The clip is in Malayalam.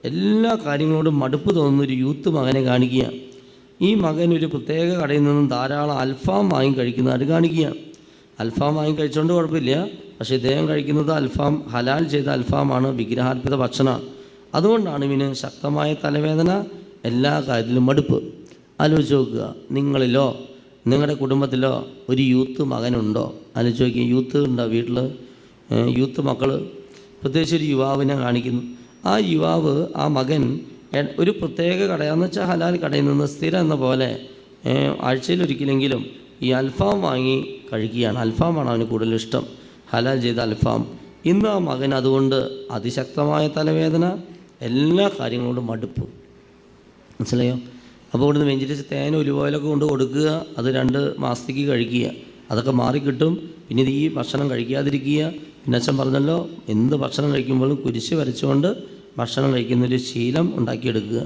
എല്ലാ കാര്യങ്ങളോടും മടുപ്പ് തോന്നുന്ന ഒരു യൂത്ത് മകനെ കാണിക്കുക. ഈ മകൻ ഒരു പ്രത്യേക കടയിൽ നിന്നും ധാരാളം അൽഫാം വാങ്ങി കഴിക്കുന്നതായിട്ട് കാണിക്കുക. അൽഫാം വാങ്ങി കഴിച്ചുകൊണ്ട് കുഴപ്പമില്ല, പക്ഷേ ഇദ്ദേഹം കഴിക്കുന്നത് അൽഫാം ഹലാൽ ചെയ്ത അൽഫാമാണ്, വിഗ്രഹാർപ്പിത ഭക്ഷണമാണ്. അതുകൊണ്ടാണ് ഇവന് ശക്തമായ തലവേദന, എല്ലാ കാര്യത്തിലും മടുപ്പ്. ആലോചിച്ച് നോക്കുക, നിങ്ങളിലോ നിങ്ങളുടെ കുടുംബത്തിലോ ഒരു യൂത്ത് മകനുണ്ടോ? ആലോചിച്ച് നോക്കിയ യൂത്ത് ഉണ്ടോ വീട്ടിൽ? യൂത്ത് മക്കൾ, പ്രത്യേകിച്ച് ഒരു യുവാവിനെ കാണിക്കുന്നു. ആ യുവാവ്, ആ മകൻ ഒരു പ്രത്യേക കടയാന്ന് വെച്ചാൽ ഹലാൽ കടയിൽ നിന്ന് സ്ഥിരം എന്ന പോലെ ആഴ്ചയിലൊരിക്കലെങ്കിലും ഈ അൽഫാം വാങ്ങി കഴിക്കുകയാണ്. അൽഫാമാണ് അവന് കൂടുതൽ ഇഷ്ടം, ഹലാൽ ചെയ്ത അൽഫാം. ഇന്ന് ആ മകൻ അതുകൊണ്ട് അതിശക്തമായ തലവേദന, എല്ലാ കാര്യങ്ങളോടും മടുപ്പ്. മനസ്സിലായോ? അപ്പോൾ ഇവിടുന്ന് വെഞ്ചിരിച്ച് തേൻ ഉലുവയിലൊക്കെ കൊണ്ട് കൊടുക്കുക, അത് 2 മാസത്തേക്ക് കഴിക്കുക, അതൊക്കെ മാറിക്കിട്ടും. പിന്നെ ഇത് ഈ ഭക്ഷണം കഴിക്കാതിരിക്കുക. പിന്നെ അച്ഛൻ പറഞ്ഞല്ലോ, എന്ത് ഭക്ഷണം കഴിക്കുമ്പോഴും കുരിശ് വരച്ചുകൊണ്ട് ഭക്ഷണം കഴിക്കുന്നൊരു ശീലം ഉണ്ടാക്കിയെടുക്കുക.